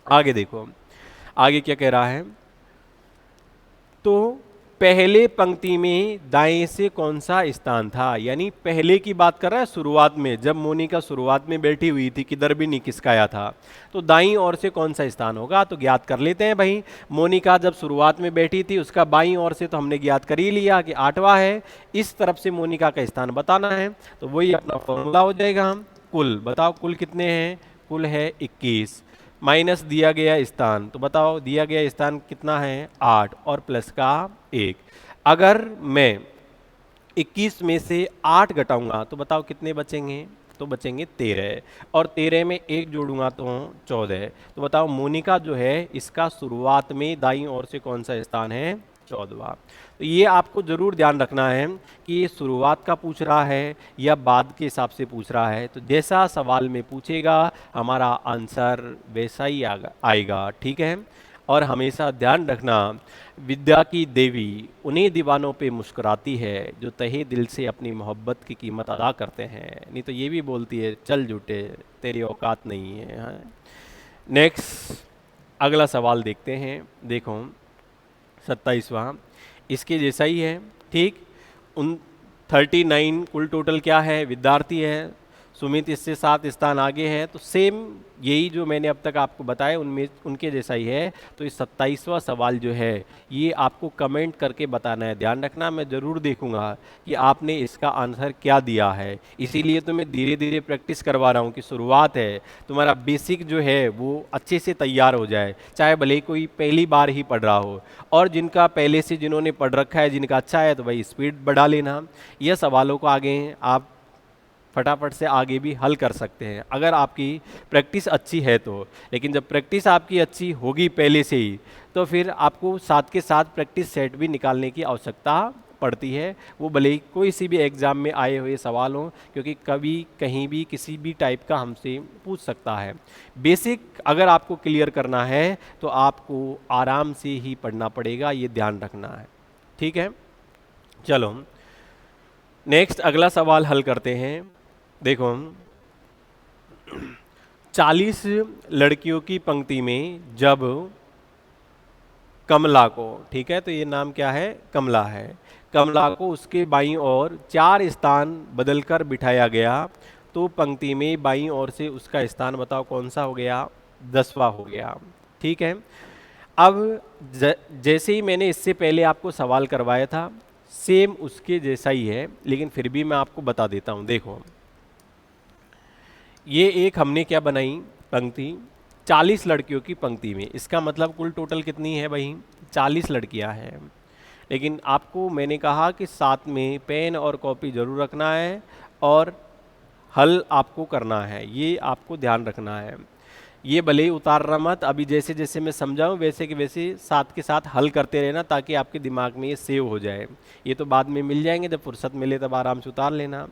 आगे देखो, आगे क्या कह रहा है। तो पहले पंक्ति में दाएं से कौन सा स्थान था, यानी पहले की बात कर रहा है, शुरुआत में जब मोनिका शुरुआत में बैठी हुई थी, किधर भी नहीं खिसकाया था, तो दाईं ओर से कौन सा स्थान होगा? तो ज्ञात कर लेते हैं भाई। मोनिका जब शुरुआत में बैठी थी, उसका बाईं ओर से तो हमने ज्ञात कर ही लिया कि 8वां है। इस तरफ से मोनिका का स्थान बताना है, तो वही अपना फॉर्मूला हो जाएगा। हम कुल बताओ, कुल कितने हैं? कुल है 21 माइनस दिया गया स्थान, तो बताओ दिया गया स्थान कितना है? 8 और प्लस का 1। अगर मैं 21 में से 8 घटाऊंगा तो बताओ कितने बचेंगे? तो बचेंगे 13, और 13 में 1 जोड़ूंगा तो 14। तो बताओ मोनिका जो है, इसका शुरुआत में दाईं ओर से कौन सा स्थान है? 14वां। तो ये आपको जरूर ध्यान रखना है कि ये शुरुआत का पूछ रहा है या बाद के हिसाब से पूछ रहा है। तो जैसा सवाल में पूछेगा, हमारा आंसर वैसा ही आएगा। ठीक है? और हमेशा ध्यान रखना, विद्या की देवी उन्हीं दीवानों पे मुस्कुराती है जो तहे दिल से अपनी मोहब्बत की कीमत अदा करते हैं। नहीं तो ये भी बोलती है, चल झूठे, तेरी औकात नहीं है। हाँ? नेक्स्ट, अगला सवाल देखते हैं। देखो 27वां, इसके जैसा ही है। ठीक, उन 39 कुल टोटल क्या है? विद्यार्थी है। सुमित इससे 7 स्थान आगे है, तो सेम यही जो मैंने अब तक आपको बताया उनमें उनके जैसा ही है। तो इस 27वां सवाल जो है, ये आपको कमेंट करके बताना है। ध्यान रखना, मैं ज़रूर देखूंगा कि आपने इसका आंसर क्या दिया है। इसीलिए तो मैं धीरे धीरे प्रैक्टिस करवा रहा हूँ कि शुरुआत है, तुम्हारा बेसिक जो है वो अच्छे से तैयार हो जाए, चाहे भले ही कोई पहली बार ही पढ़ रहा हो। और जिनका पहले से जिन्होंने पढ़ रखा है, जिनका अच्छा है, तो भाई स्पीड बढ़ा लेना। यह सवालों को आगे आप फटाफट से आगे भी हल कर सकते हैं अगर आपकी प्रैक्टिस अच्छी है तो। लेकिन जब प्रैक्टिस आपकी अच्छी होगी पहले से ही, तो फिर आपको साथ के साथ प्रैक्टिस सेट भी निकालने की आवश्यकता पड़ती है। वो भले ही कोई सी भी एग्ज़ाम में आए हुए सवाल हों, क्योंकि कभी कहीं भी किसी भी टाइप का हमसे पूछ सकता है। बेसिक अगर आपको क्लियर करना है तो आपको आराम से ही पढ़ना पड़ेगा, ये ध्यान रखना है। ठीक है? चलो नेक्स्ट अगला सवाल हल करते हैं। देखो 40 लड़कियों की पंक्ति में जब कमला को, ठीक है, तो ये नाम क्या है? कमला है। कमला को उसके बाईं ओर 4 स्थान बदलकर बिठाया गया, तो पंक्ति में बाईं ओर से उसका स्थान बताओ कौन सा हो गया? 10वां हो गया। ठीक है? अब जैसे ही मैंने इससे पहले आपको सवाल करवाया था, सेम उसके जैसा ही है, लेकिन फिर भी मैं आपको बता देता हूँ। देखो ये एक हमने क्या बनाई पंक्ति, 40 लड़कियों की पंक्ति में, इसका मतलब कुल टोटल कितनी है भाई? 40 लड़कियां हैं। लेकिन आपको मैंने कहा कि साथ में पेन और कॉपी जरूर रखना है और हल आपको करना है, ये आपको ध्यान रखना है। ये भले ही उतारना मत, अभी जैसे जैसे मैं समझाऊं वैसे के वैसे साथ के साथ हल करते रहना, ताकि आपके दिमाग में ये सेव हो जाए। ये तो बाद में मिल जाएंगे, जब फुर्सत मिले तब आराम से उतार लेना।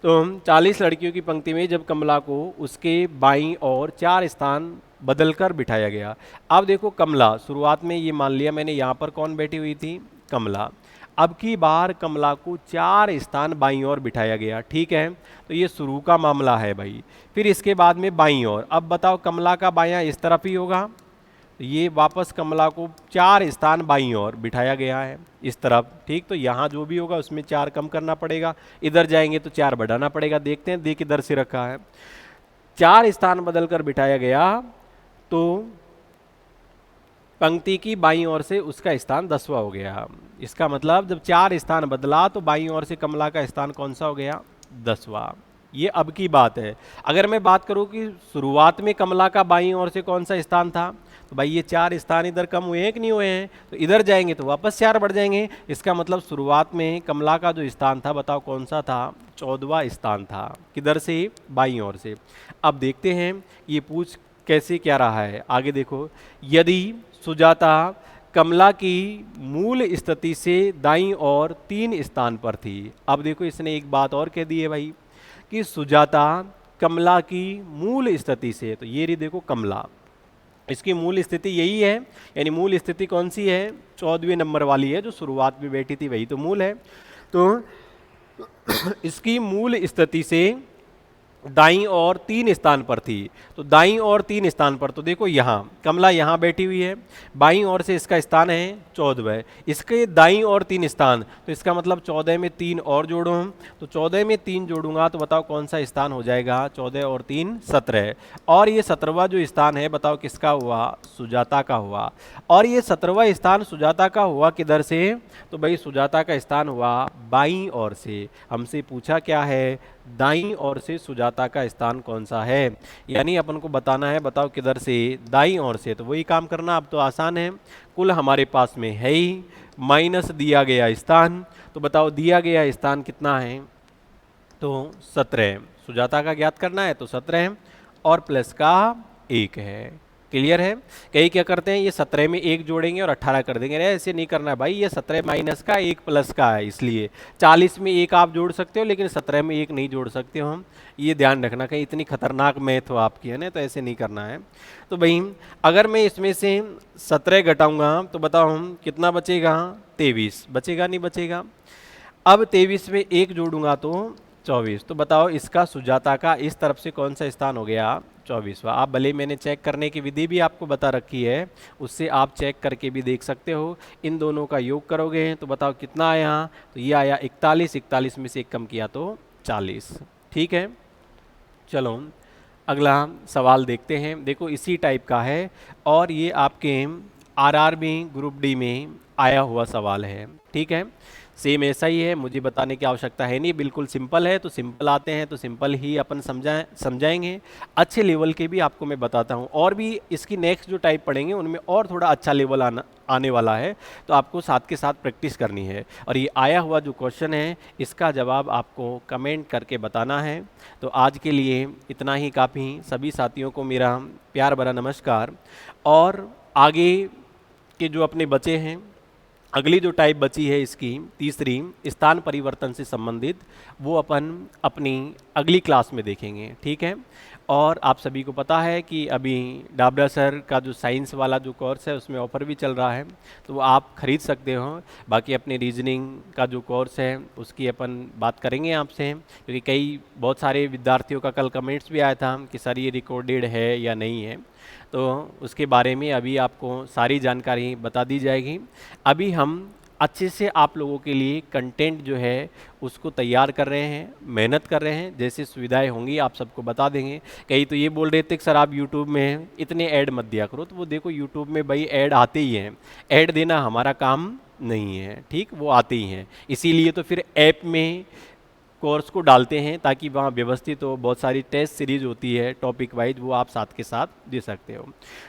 तो 40 लड़कियों की पंक्ति में जब कमला को उसके बाईं ओर 4 स्थान बदलकर बिठाया गया। अब देखो कमला, शुरुआत में ये मान लिया मैंने, यहाँ पर कौन बैठी हुई थी? कमला। अब की बार कमला को 4 स्थान बाईं ओर बिठाया गया। ठीक है? तो ये शुरू का मामला है भाई। फिर इसके बाद में बाईं ओर, अब बताओ कमला का बायां इस तरफ ही होगा, तो ये वापस कमला को 4 स्थान बाईं ओर बिठाया गया है इस तरफ। ठीक, तो यहाँ जो भी होगा उसमें 4 कम करना पड़ेगा, इधर जाएंगे तो 4 बढ़ाना पड़ेगा। देखते हैं, देख इधर से रखा है, 4 स्थान बदलकर बिठाया गया, तो पंक्ति की बाईं ओर से उसका स्थान 10वां हो गया। इसका मतलब जब 4 स्थान बदला तो बाईं ओर से कमला का स्थान कौन सा हो गया? 10वां। ये अब की बात है। अगर मैं बात करूं कि शुरुआत में कमला का बाईं ओर से कौन सा स्थान था, तो भाई ये 4 स्थान इधर कम हुए हैं कि नहीं हुए हैं? तो इधर जाएंगे तो वापस 4 बढ़ जाएंगे। इसका मतलब शुरुआत में कमला का जो स्थान था, बताओ कौन सा था? 14वां स्थान था। किधर से? बाईं ओर से। अब देखते हैं ये पूछ कैसे क्या रहा है। आगे देखो, यदि सुजाता कमला की मूल स्थिति से दाईं ओर 3 स्थान पर थी। अब देखो इसने एक बात और कह दी है भाई कि सुजाता कमला की मूल स्थिति से, तो ये रही देखो कमला, इसकी मूल स्थिति यही है। यानी मूल स्थिति कौन सी है? 14वें नंबर वाली है, जो शुरुआत में बैठी थी वही तो मूल है। तो इसकी मूल स्थिति से दाईं और 3 स्थान पर थी। तो दाईं और 3 स्थान पर, तो देखो यहाँ कमला यहाँ बैठी हुई है, बाईं ओर से इसका स्थान है 14, इसके दाईं और 3 स्थान, तो इसका मतलब 14 में 3 और जोड़ो हम, तो 14 में 3 जोड़ूंगा तो बताओ कौन सा स्थान हो जाएगा? 14 और 3 17। और ये 17वां जो स्थान है बताओ किसका हुआ? सुजाता का हुआ। और ये 17वां स्थान सुजाता का हुआ किधर से? तो भाई सुजाता का स्थान हुआ बाईं ओर से। हमसे पूछा क्या है? दाईं ओर से सुजाता का स्थान कौन सा है, यानी अपन को बताना है, बताओ किधर से? दाईं ओर से। तो वही काम करना अब तो आसान है। कुल हमारे पास में है ही माइनस दिया गया स्थान, तो बताओ दिया गया स्थान कितना है? तो 17। सुजाता का ज्ञात करना है तो 17 और प्लस का 1 है। क्लियर है? कई क्या करते हैं, ये 17 में 1 जोड़ेंगे और 18 कर देंगे। अरे ऐसे नहीं करना है भाई, ये 17 माइनस का 1 प्लस का है, इसलिए 40 में 1 आप जोड़ सकते हो लेकिन 17 में 1 नहीं जोड़ सकते हो हम। ये ध्यान रखना, कहीं इतनी खतरनाक मैथ हो आपकी है ना, तो ऐसे नहीं करना है। तो भाई अगर मैं इसमें से 17 घटाऊंगा तो बताओ हम कितना बचेगा? 23 बचेगा, नहीं बचेगा? अब 23 में 1 जोड़ूंगा तो 24। तो बताओ इसका सुजाता का इस तरफ से कौन सा स्थान हो गया? 24वां। आप भले मैंने चेक करने की विधि भी आपको बता रखी है, उससे आप चेक करके भी देख सकते हो। इन दोनों का योग करोगे तो बताओ कितना आया? तो ये आया 41। 41 में से 1 कम किया तो 40। ठीक है, चलो अगला सवाल देखते हैं। देखो इसी टाइप का है और ये आपके आरआरबी ग्रुप डी में आया हुआ सवाल है। ठीक है, सेम ऐसा ही है, मुझे बताने की आवश्यकता है नहीं, बिल्कुल सिंपल है। तो सिंपल आते हैं तो सिंपल ही अपन समझाएंगे। अच्छे लेवल के भी आपको मैं बताता हूँ, और भी इसकी नेक्स्ट जो टाइप पढ़ेंगे उनमें और थोड़ा अच्छा लेवल आने वाला है, तो आपको साथ के साथ प्रैक्टिस करनी है। और ये आया हुआ जो क्वेश्चन है इसका जवाब आपको कमेंट करके बताना है। तो आज के लिए इतना ही काफ़ी। सभी साथियों को मेरा प्यार भरा नमस्कार। और आगे के जो अपने बचे हैं, अगली जो टाइप बची है इसकी तीसरी, स्थान परिवर्तन से संबंधित, वो अपन अपनी अगली क्लास में देखेंगे। ठीक है, और आप सभी को पता है कि अभी डाबरा सर का जो साइंस वाला जो कोर्स है उसमें ऑफ़र भी चल रहा है, तो वो आप खरीद सकते हो। बाकी अपने रीजनिंग का जो कोर्स है उसकी अपन बात करेंगे आपसे, क्योंकि बहुत सारे विद्यार्थियों का कल कमेंट्स भी आया था कि सर ये रिकॉर्डेड है या नहीं है, तो उसके बारे में अभी आपको सारी जानकारी बता दी जाएगी। अभी हम अच्छे से आप लोगों के लिए कंटेंट जो है उसको तैयार कर रहे हैं, मेहनत कर रहे हैं। जैसे सुविधाएं होंगी आप सबको बता देंगे। कई तो ये बोल रहे थे कि सर आप यूट्यूब में इतने ऐड मत दिया करो, तो वो देखो यूट्यूब में भाई ऐड आते ही हैं, ऐड देना हमारा काम नहीं है। ठीक, वो आते ही हैं, इसीलिए तो फिर ऐप में कोर्स को डालते हैं ताकि वहाँ व्यवस्थित हो। बहुत सारी टेस्ट सीरीज होती है टॉपिक वाइज, वो आप साथ के साथ दे सकते हो।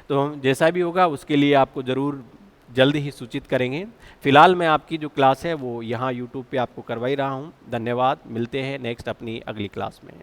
तो जैसा भी होगा उसके लिए आपको ज़रूर जल्द ही सूचित करेंगे। फिलहाल मैं आपकी जो क्लास है वो यहाँ यूट्यूब पे आपको करवा ही रहा हूँ। धन्यवाद, मिलते हैं नेक्स्ट अपनी अगली क्लास में।